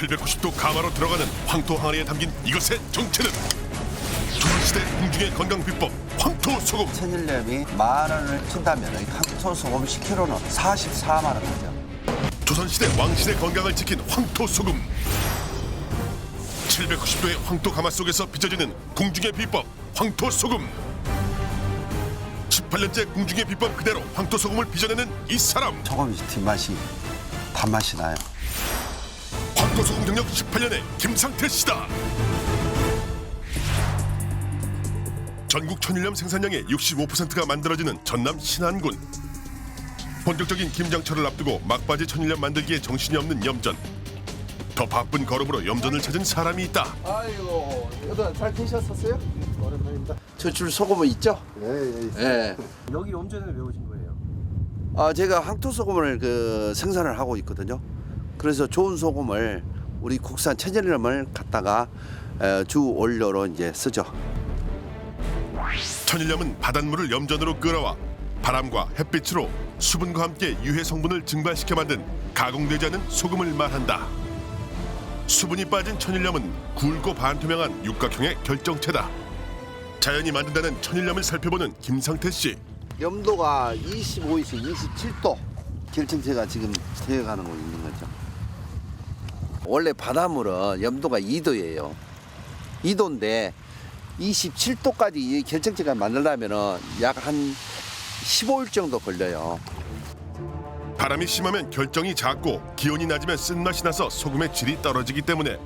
790도 가마로 들어가는 황토 항아리에 담긴 이것의 정체는 조선시대 궁중의 건강 비법 황토 소금. 천일염이 10,000원을 친다면 황토 소금 10kg는 44만 원 하죠. 조선시대 왕실의 건강을 지킨 황토 소금. 790도의 황토 가마 속에서 빚어지는 궁중의 비법 황토 소금. 18년째 궁중의 비법 그대로 황토 소금을 빚어내는 이 사람. 소금이 뒷맛이 단맛이 나요. 황토 소금 경력 18년의 김상태 씨다. 전국 천일염 생산량의 65%가 만들어지는 전남 신안군. 본격적인 김장철을 앞두고 막바지 천일염 만들기에 정신이 없는 염전. 더 바쁜 걸음으로 염전을 찾은 사람이 있다. 아이고, 여덟 잘 드셨었어요? 오랜만입니다. 저줄 소금은 있죠? 예. 여기 염전을 왜 오신 거예요? 제가 황토 소금을 생산을 하고 있거든요. 그래서 좋은 소금을 우리 국산 천일염을 갖다가 주 원료로 이제 쓰죠. 천일염은 바닷물을 염전으로 끌어와 바람과 햇빛으로 수분과 함께 유해 성분을 증발시켜 만든 가공되지 않은 소금을 말한다. 수분이 빠진 천일염은 굵고 반투명한 육각형의 결정체다. 자연이 만든다는 천일염을 살펴보는 김상태 씨. 염도가 25에서 27도 결정체가 지금 되어가는 거 있는 거죠. 원래 바닷물은 염도가 2도예요. 2도인데 27도까지 이 결정체가 만들려면 약 한 15일 정도 걸려요. 바람이 심하면 결정이 작고 기온이 낮으면 쓴맛이 나서 소금의 질이 떨어지기 때문에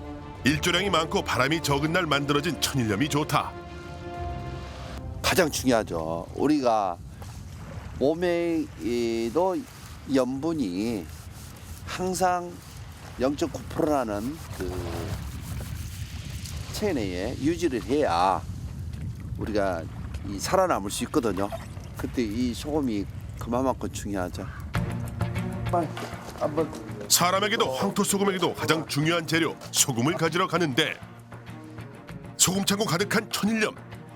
일조량이 많고 바람이 적은 날 만들어진 천일염이 좋다. 가장 중요하죠. 우리가 몸에도 염분이 항상 0.9%라는 체내에 유지를 해야 우리가 살아남을 수 있거든요. 그때 이 소금이 그만큼 중요하죠. 한번 사람에게도 황토 소금에게도 가장 중요한 재료 소금을 가지러 가는데 소금 창고 가득한 천일염.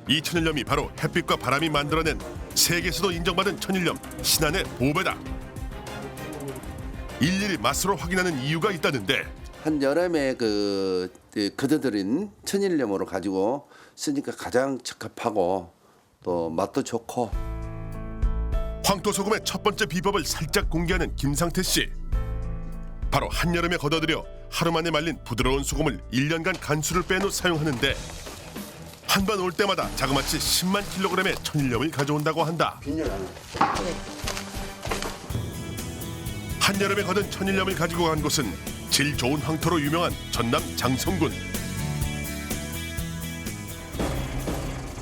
이 천일염이 바로 햇빛과 바람이 만들어낸 세계에서도 인정받은 천일염 신안의 보배다. 일일이 맛으로 확인하는 이유가 있다는데 한 여름에 거둬들인 천일염으로 가지고 쓰니까 가장 적합하고 또 맛도 좋고. 황토 소금의 첫 번째 비법을 살짝 공개하는 김상태 씨. 바로 한여름에 걷어들여 하루 만에 말린 부드러운 소금을 1년간 간수를 뺀 후 사용하는데 한 번 올 때마다 자그마치 10만 킬로그램의 천일염을 가져온다고 한다. 한여름에 거둔 천일염을 가지고 간 곳은 질 좋은 황토로 유명한 전남 장성군.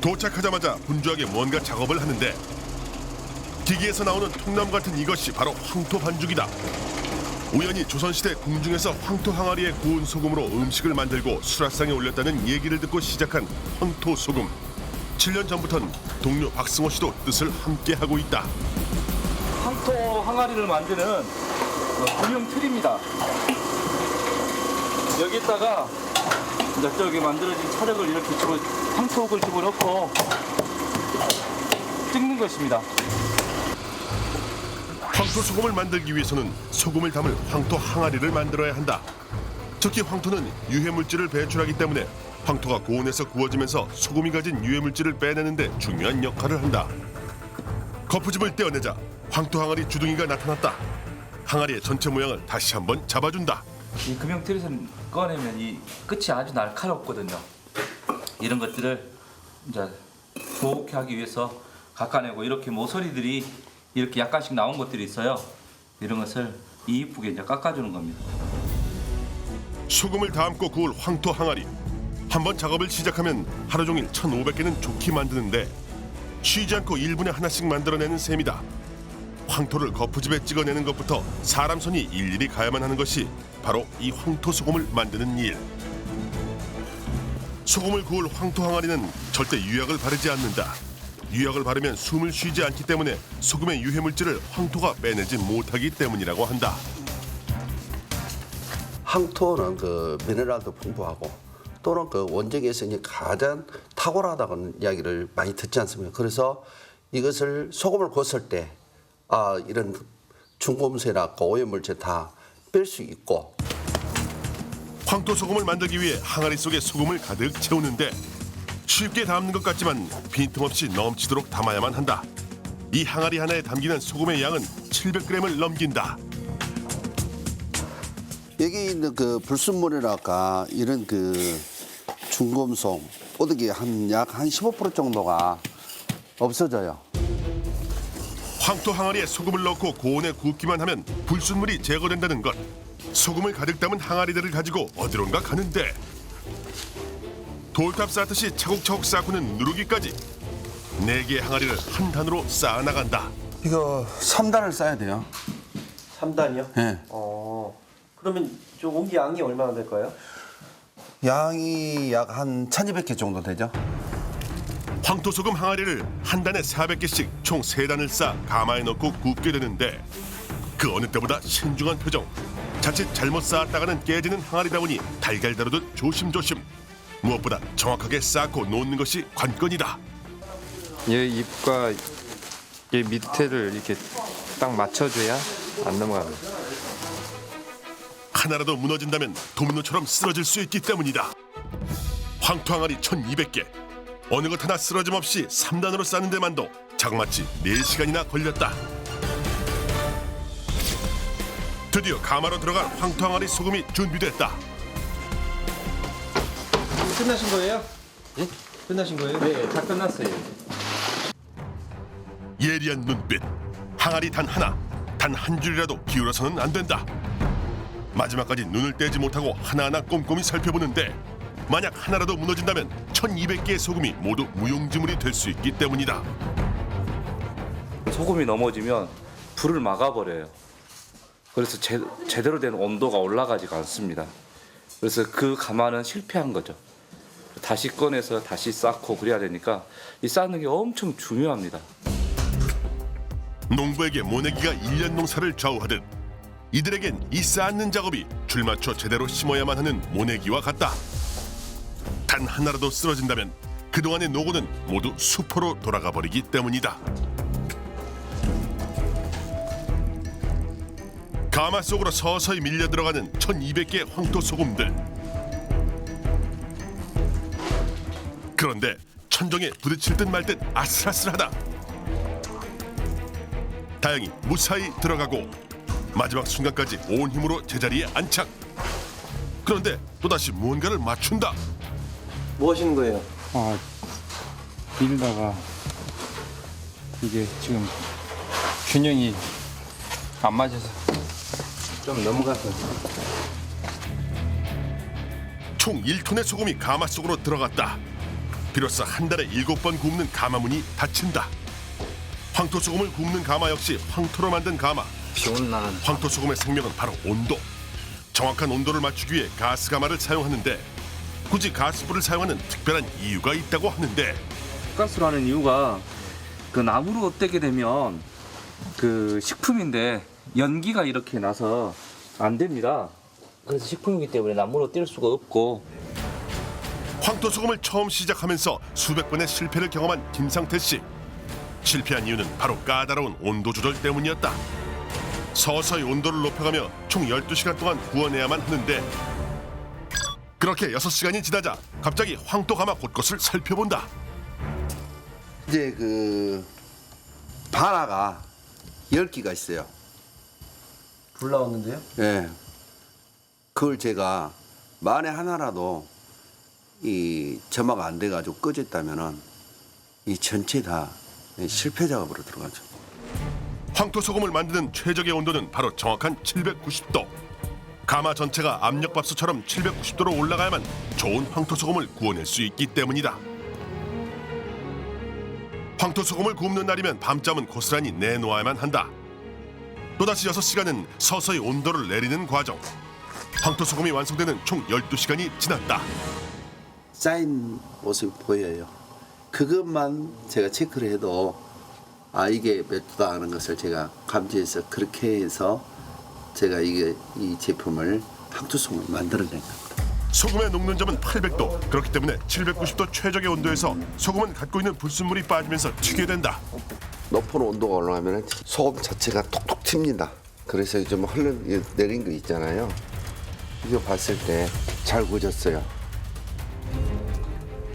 도착하자마자 분주하게 뭔가 작업을 하는데 기기에서 나오는 통나무 같은 이것이 바로 황토 반죽이다. 우연히 조선시대 궁중에서 황토 항아리에 구운 소금으로 음식을 만들고 수라상에 올렸다는 얘기를 듣고 시작한 황토 소금. 7년 전부터는 동료 박승호 씨도 뜻을 함께하고 있다. 황토 항아리를 만드는 구형 틀입니다. 여기다가 이제 저기 만들어진 차력을 이렇게 황토를 집어넣고 찍는 것입니다. 황토 소금을 만들기 위해서는 소금을 담을 황토 항아리를 만들어야 한다. 특히 황토는 유해 물질을 배출하기 때문에 황토가 고온에서 구워지면서 소금이 가진 유해 물질을 빼내는 데 중요한 역할을 한다. 거푸집을 떼어내자 황토 항아리 주둥이가 나타났다. 항아리의 전체 모양을 다시 한번 잡아준다. 이 금형 틀에서 꺼내면 이 끝이 아주 날카롭거든요. 이런 것들을 이제 좋게 하기 위해서 깎아내고 이렇게 모서리들이 이렇게 약간씩 나온 것들이 있어요. 이런 것을 이쁘게 이제 깎아주는 겁니다. 소금을 담고 구울 황토 항아리. 한번 작업을 시작하면 하루 종일 1,500개는 좋게 만드는데 쉬지 않고 1분에 하나씩 만들어내는 셈이다. 황토를 거푸집에 찍어내는 것부터 사람 손이 일일이 가야만 하는 것이 바로 이 황토 소금을 만드는 일. 소금을 구울 황토 항아리는 절대 유약을 바르지 않는다. 유약을 바르면 숨을 쉬지 않기 때문에 소금의 유해 물질을 황토가 빼내지 못하기 때문이라고 한다. 황토는 미네랄도 풍부하고 또는 원적에서 가장 탁월하다는 이야기를 많이 듣지 않습니까? 그래서 이것을 소금을 걷을 때 이런 중금속이나 오염물질 다 뺄 수 있고 황토 소금을 만들기 위해 항아리 속에 소금을 가득 채우는데 쉽게 담는 것 같지만 빈틈없이 넘치도록 담아야만 한다. 이 항아리 하나에 담기는 소금의 양은 700g을 넘긴다. 여기 있는 그 불순물이랄까 이런 그 중금속, 오덕이 약 한 15% 정도가 없어져요. 황토 항아리에 소금을 넣고 고온에 굽기만 하면 불순물이 제거된다는 것. 소금을 가득 담은 항아리들을 가지고 어디론가 가는데 돌탑 쌓듯이 차곡차곡 쌓고는 누르기까지 4개의 항아리를 한 단으로 쌓아나간다. 이거 3단을 쌓아야 돼요. 3단이요? 네. 그러면 저 옹기 양이 얼마나 될까요? 양이 약 한 1200개 정도 되죠. 황토 소금 항아리를 한 단에 400개씩 총 3단을 쌓아 가마에 넣고 굽게 되는데 그 어느 때보다 신중한 표정. 자칫 잘못 쌓았다가는 깨지는 항아리다 보니 달걀 다루듯 조심조심. 무엇보다 정확하게 쌓고 놓는 것이 관건이다. 얘 잎과 얘 밑에를 이렇게 딱 맞춰줘야 안 넘어갑니다. 하나라도 무너진다면 도미노처럼 쓰러질 수 있기 때문이다. 황토 항아리 1200개. 어느 것 하나 쓰러짐 없이 3단으로 쌓는 데만도 자그마치 4시간이나 걸렸다. 드디어 가마로 들어간 황토 항아리 소금이 준비됐다. 끝나신 거예요? 예? 끝나신 거예요? 네, 다 끝났어요. 예리한 눈빛. 항아리 단 하나, 단 한 줄이라도 기울어서는 안 된다. 마지막까지 눈을 떼지 못하고 하나하나 꼼꼼히 살펴보는데 만약 하나라도 무너진다면 1200개의 소금이 모두 무용지물이 될 수 있기 때문이다. 소금이 넘어지면 불을 막아버려요. 그래서 제대로 된 온도가 올라가지가 않습니다. 그래서 그 가마는 실패한 거죠. 다시 꺼내서 다시 쌓고 그래야 되니까 이 쌓는 게 엄청 중요합니다. 농부에게 모내기가 1년 농사를 좌우하듯 이들에겐 이 쌓는 작업이 줄맞춰 제대로 심어야만 하는 모내기와 같다. 단 하나라도 쓰러진다면 그동안의 노고는 모두 수포로 돌아가 버리기 때문이다. 가마 속으로 서서히 밀려 들어가는 1200개의 황토 소금들. 그런데 천정에 부딪힐 듯 말 듯 아슬아슬하다. 다행히 무사히 들어가고 마지막 순간까지 온 힘으로 제자리에 안착. 그런데 또다시 무언가를 맞춘다. 뭐 하시는 거예요? 밀다가 이게 지금 균형이 안 맞아서 좀 넘어가서 총 1톤의 소금이 가마 속으로 들어갔다. 비로소 한 달에 7번 굽는 가마문이 닫힌다. 황토 소금을 굽는 가마 역시 황토로 만든 가마. 황토 소금의 생명은 바로 온도. 정확한 온도를 맞추기 위해 가스 가마를 사용하는데 굳이 가스불을 사용하는 특별한 이유가 있다고 하는데 가스로 하는 이유가 그 나무로 떼게 되면 그 식품인데 연기가 이렇게 나서 안 됩니다. 그래서 식품이기 때문에 나무로 뗄 수가 없고. 황토 소금을 처음 시작하면서 수백 번의 실패를 경험한 김상태 씨. 실패한 이유는 바로 까다로운 온도 조절 때문이었다. 서서히 온도를 높여가며 총 12시간 동안 구워내야만 하는데 그렇게 6시간이 지나자 갑자기 황토 가마 곳곳을 살펴본다. 이제 그 반화가 10기가 있어요. 불 나왔는데요? 예. 그걸 제가 만에 하나라도 이 점화가 안 돼가지고 꺼졌다면은 이 전체 다 실패 작업으로 들어가죠. 황토 소금을 만드는 최적의 온도는 바로 정확한 790도. 가마 전체가 압력밥솥처럼 790도로 올라가야만 좋은 황토 소금을 구워낼 수 있기 때문이다. 황토 소금을 굽는 날이면 밤잠은 고스란히 내놓아야만 한다. 또다시 6시간은 서서히 온도를 내리는 과정. 황토 소금이 완성되는 총 12시간이 지났다. 쌓인 모습이 보여요. 그것만 제가 체크를 해도 이게 몇 도다 하는 것을 제가 감지해서 그렇게 해서 제가 이 제품을 황토 소금을 만들어낸 겁니다. 소금의 녹는 점은 800도. 그렇기 때문에 790도 최적의 온도에서 소금은 갖고 있는 불순물이 빠지면서 튀게 된다. 높은 온도가 올라가면 소금 자체가 톡톡 튑니다. 그래서 좀 흘러내린 거 있잖아요. 이거 봤을 때 잘 구워졌어요.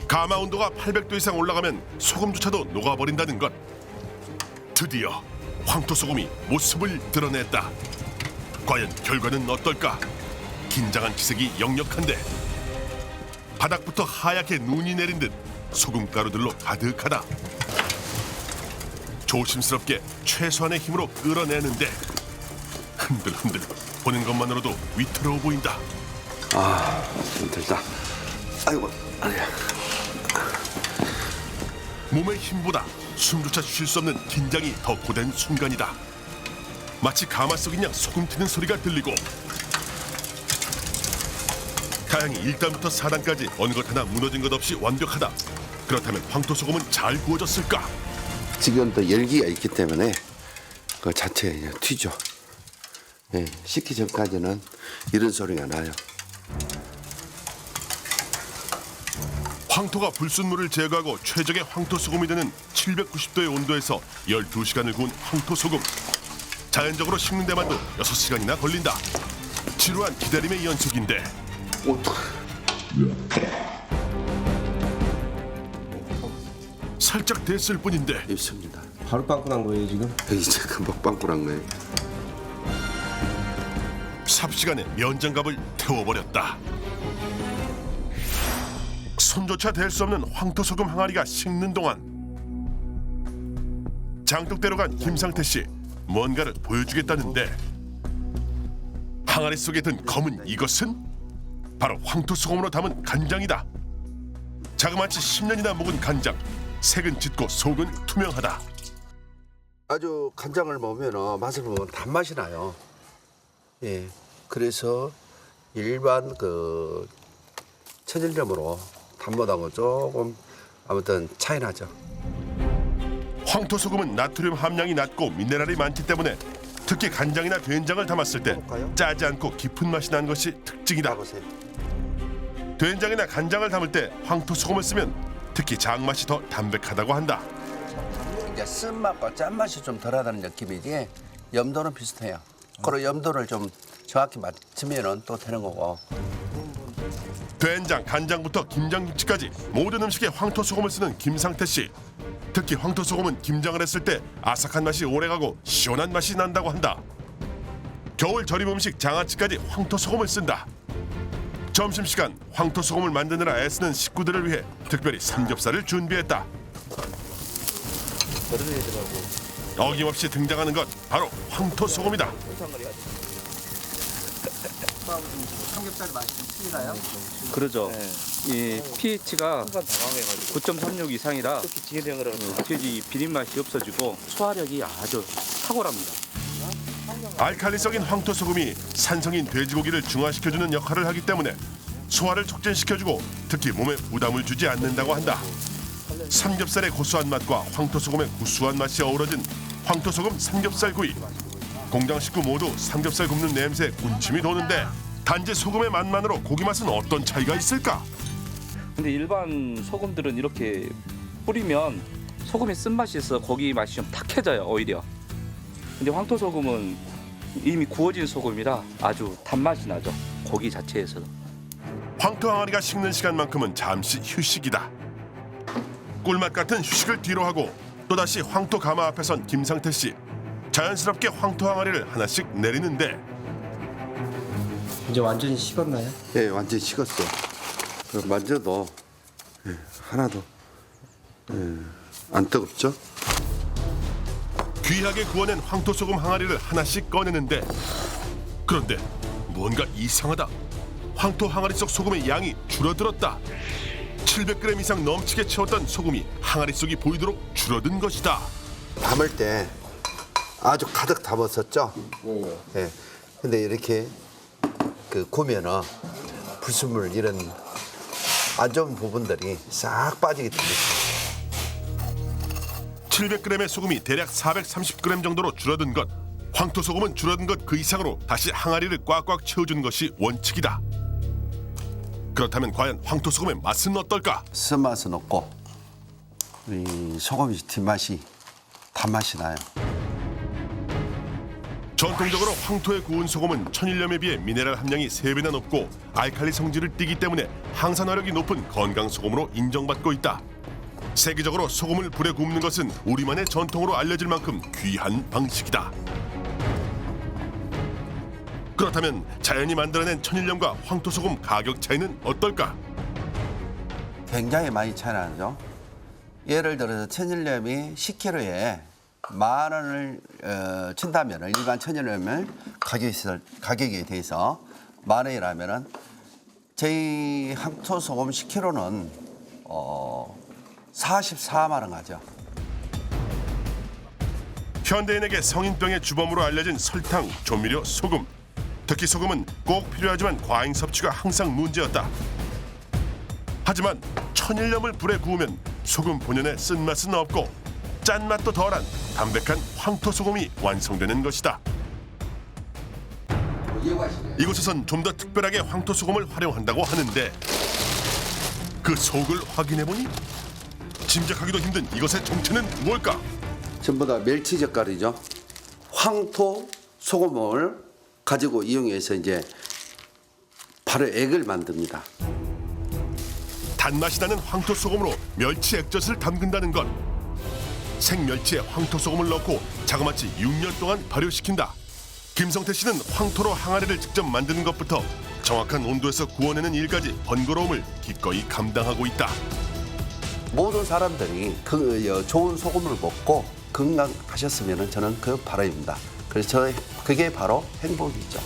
가마 온도가 800도 이상 올라가면 소금조차도 녹아버린다는 것. 드디어 황토 소금이 모습을 드러냈다. 과연 결과는 어떨까? 긴장한 기색이 역력한데 바닥부터 하얗게 눈이 내린 듯 소금가루들로 가득하다. 조심스럽게 최소한의 힘으로 끌어내는데 흔들흔들 보는 것만으로도 위태로워 보인다. 힘들다. 아이고, 아니야. 몸의 힘보다 숨조차 쉴 수 없는 긴장이 더 고된 순간이다. 마치 가마 속인 양 소금 튀는 소리가 들리고 가양이 1단부터 4단까지 어느 것 하나 무너진 것 없이 완벽하다. 그렇다면 황토 소금은 잘 구워졌을까? 지금도 열기가 있기 때문에 그 자체에 그냥 튀죠. 예, 식기 전까지는 이런 소리가 나요. 황토가 불순물을 제거하고 최적의 황토 소금이 되는 790도의 온도에서 12시간을 구운 황토 소금. 자연적으로 식는 데만도 6시간이나 걸린다. 지루한 기다림의 연속인데 살짝 됐을 뿐인데 입습니다. 바로 빵꾸 난 거예요 지금? 이제 금방 빵꾸난 거예요. 삽시간에 면장갑을 태워버렸다. 손조차 댈 수 없는 황토 소금 항아리가 식는 동안 장독대로 간 김상태 씨 뭔가를 보여주겠다는데 항아리 속에 든 검은 이것은 바로 황토 소금으로 담은 간장이다. 자그마치 10년이나 묵은 간장. 색은 짙고 속은 투명하다. 아주 간장을 먹으면 맛을 보면 단맛이 나요. 예, 그래서 일반 그 천일염으로 단맛하고 조금 아무튼 차이 나죠. 황토 소금은 나트륨 함량이 낮고 미네랄이 많기 때문에 특히 간장이나 된장을 담았을 때 짜지 않고 깊은 맛이 나는 것이 특징이다. 보세요. 된장이나 간장을 담을 때 황토 소금을 쓰면 특히 장맛이 더 담백하다고 한다. 이제 쓴맛과 짠맛이 좀 덜하다는 느낌이지 염도는 비슷해요. 그리고 염도를 좀 정확히 맞추면은 또 되는 거고. 된장, 간장부터 김장김치까지 모든 음식에 황토 소금을 쓰는 김상태 씨. 특히 황토 소금은 김장을 했을 때 아삭한 맛이 오래가고 시원한 맛이 난다고 한다. 겨울 절임 음식 장아찌까지 황토 소금을 쓴다. 점심시간 황토 소금을 만드느라 애쓰는 식구들을 위해 특별히 삼겹살을 준비했다. 어김없이 등장하는 것 바로 황토 소금이다. 그러죠. 이 pH가 9.36 이상이라 돼지 비린 맛이 없어지고 소화력이 아주 탁월합니다. 알칼리 썩인 황토 소금이 산성인 돼지고기를 중화시켜주는 역할을 하기 때문에 소화를 촉진시켜주고 특히 몸에 부담을 주지 않는다고 한다. 삼겹살의 고소한 맛과 황토 소금의 구수한 맛이 어우러진 황토 소금 삼겹살 구이. 공장 식구 모두 삼겹살 굽는 냄새에 군침이 도는데 단지 소금의 맛만으로 고기 맛은 어떤 차이가 있을까? 근데 일반 소금들은 이렇게 뿌리면 소금의 쓴맛이 있어 고기 맛이 좀 탁해져요 오히려. 근데 황토 소금은 이미 구워진 소금이라 아주 단맛이 나죠 고기 자체에서. 황토 항아리가 식는 시간만큼은 잠시 휴식이다. 꿀맛 같은 휴식을 뒤로 하고 또다시 황토 가마 앞에 선 김상태 씨. 자연스럽게 황토 항아리를 하나씩 내리는데 이제 완전히 식었나요? 예, 완전히 식었어. 만져도 예, 하나도 안 뜨겁죠? 귀하게 구워낸 황토 소금 항아리를 하나씩 꺼내는데 그런데 뭔가 이상하다. 황토 항아리 속 소금의 양이 줄어들었다. 700g 이상 넘치게 채웠던 소금이 항아리 속이 보이도록 줄어든 것이다. 담을 때 아주 가득 담았었죠? 예. 근데 이렇게 그 구면은 불순물 이런 안 좋은 부분들이 싹 빠지게 됩니다. 700g의 소금이 대략 430g 정도로 줄어든 것. 황토 소금은 줄어든 것 그 이상으로 다시 항아리를 꽉꽉 채워주는 것이 원칙이다. 그렇다면 과연 황토 소금의 맛은 어떨까? 쓴맛은 없고 이 소금이 뒷맛이 단맛이 나요. 전통적으로 황토에 구운 소금은 천일염에 비해 미네랄 함량이 3배나 높고 알칼리 성질을 띠기 때문에 항산화력이 높은 건강 소금으로 인정받고 있다. 세계적으로 소금을 불에 굽는 것은 우리만의 전통으로 알려질 만큼 귀한 방식이다. 그렇다면 자연이 만들어낸 천일염과 황토소금 가격 차이는 어떨까? 굉장히 많이 차이 나죠. 예를 들어서 천일염이 10kg에 10,000원을 친다면 일반 천일염을 가격에 대해서 10,000원이라면은 저희 황토소금 10kg는 44만 원 하죠. 현대인에게 성인병의 주범으로 알려진 설탕, 조미료, 소금. 특히 소금은 꼭 필요하지만 과잉 섭취가 항상 문제였다. 하지만 천일염을 불에 구우면 소금 본연의 쓴맛은 없고 짠맛도 덜한 담백한 황토소금이 완성되는 것이다. 이곳에선 좀 더 특별하게 황토소금을 활용한다고 하는데 그 속을 확인해보니 짐작하기도 힘든 이것의 정체는 무엇일까? 전부 다 멸치젓갈이죠. 황토 소금을 가지고 이용해서 이제 바로 액을 만듭니다. 단맛이 나는 황토소금으로 멸치 액젓을 담근다는 것. 생멸치에 황토소금을 넣고 자그마치 6년 동안 발효시킨다. 김성태 씨는 황토로 항아리를 직접 만드는 것부터 정확한 온도에서 구워내는 일까지 번거로움을 기꺼이 감당하고 있다. 모든 사람들이 그 좋은 소금을 먹고 건강하셨으면 저는 그 바람입니다. 그래서 그게 바로 행복이죠.